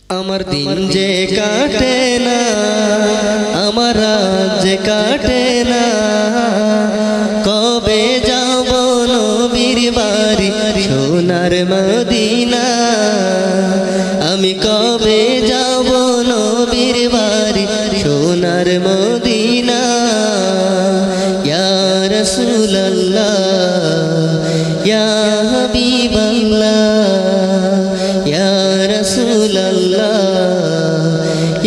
আমার দিন যে কাটে না, আমার রাত যে কাটে না, কবে যাব নবীর বাড়ি সোনার মদিনা। আমি কবে যাব নবীর বাড়ি সোনার মদিনা। ইয়া রাসূলুল্লাহ ইয়া হাবিবাল্লাহ ইয়া রাসূলুল্লাহ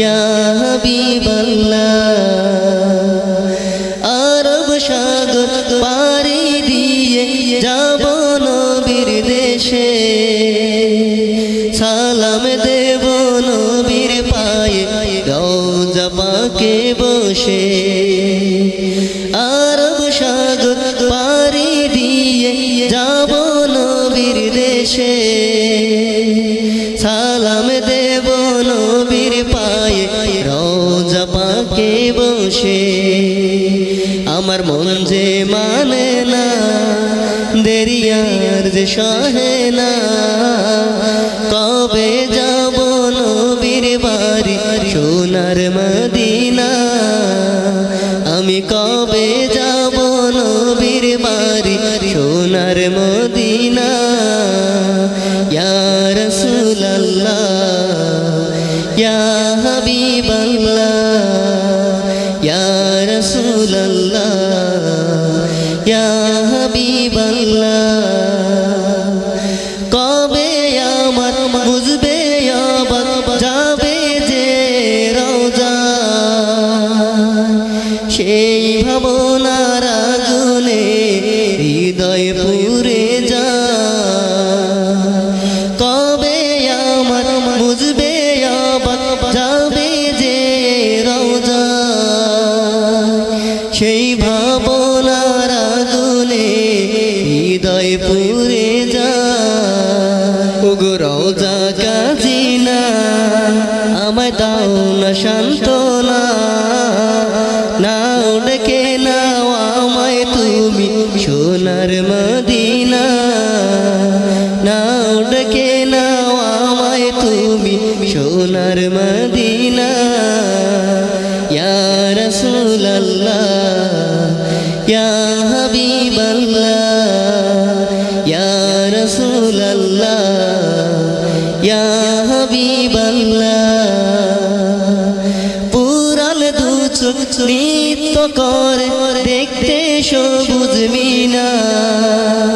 ইয়া হাবিবাল্লাহ। আরব সাগর পাড়ি দিয়ে যাব নবীর দেশে, সালাম দেব নবীর পায়ে রওজা পাকে বসে। আরব সাগর পাড়ি দিয়ে যাব নবীর দেশে, সালাম দেব নবীর পায়ে রওজা পাকে বসে। আমার মন যে মানে না, দেরি আর যে সহে না, কবে যাব নবীর বাড়ি সোনার মদিনা। আমি কবে যাব নবীর বাড়ি সোনার মদিনা। ইয়া রাসূলুল্লাহ ইয়া হাবিবাল্লাহ ইয়া রাসূলুল্লাহ ইয়া হাবিবাল্লাহ। কবে আমার বুঝবে অবাক যাবে যে রওজা, সেই ভাবনার আগুনে হৃদয় পুড়ে যায়। কবে আমার বুঝবে অবাক যাবে যে রওজা, সেই ভাবনার আগুনে হৃদয় পুড়ে যায়। ওগো রওজা কাজিনা আমায় দাও না সান্ত্বনা, নাও ডেকে নাও আমায় তুমি সোনার মদিনা। নাও ডেকে নাও আমায় তুমি সোনার মদিনা। ইয়া রাসূলুল্লাহ ইয়া হাবিবাল্লাহ ইয়া রাসূলুল্লাহ ইয়া হাবিবাল্লাহ। পুরাল দু চোখ নৃত্য করে দেখতে সবুজ মিনার,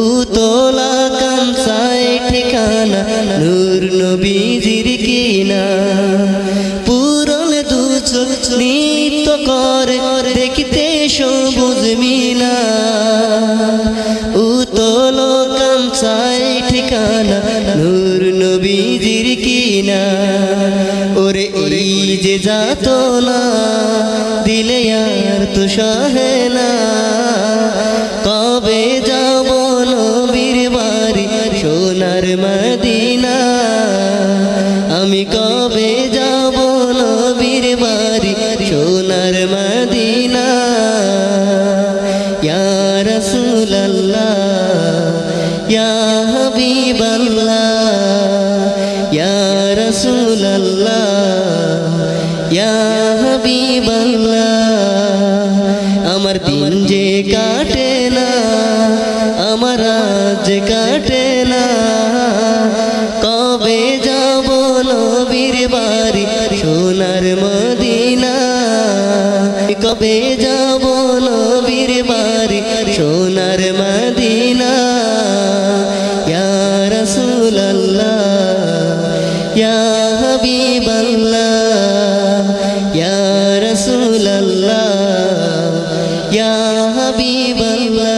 উতলা কামসায় ঠিকানা নূর নবীজির কিনা। পুরাল দু চোখ নৃত্য করে দেখতে সবুজ মিনার, উতল কামসায় ঠিকানা নূর নবীজির কিনা। ওরে এই যে যাতনা দিলে আর তো সহে না, কবে যাব নবীর বাড়ি সোনার মদিনা। আমি কবে যাব নবীর বাড়ি সোনার মদিনা। ইয়া রাসূলুল্লাহ ইয়া হাবিবাল্লাহ ইয়া রাসূলুল্লাহ ইয়া হাবিবাল্লাহ। আমার দিন যে কাটে না, আমার রাত যে কাটে না, কবে যাব নবীর বাড়ি সোনার মদিনা। কবে যাব নবীর বাড়ি সোনার মদিনা। ইয়া রাসূলুল্লাহ ইয়া হাবিবাল্লাহ ইয়া রাসূলুল্লাহ ইয়া হাবিবাল্লাহ।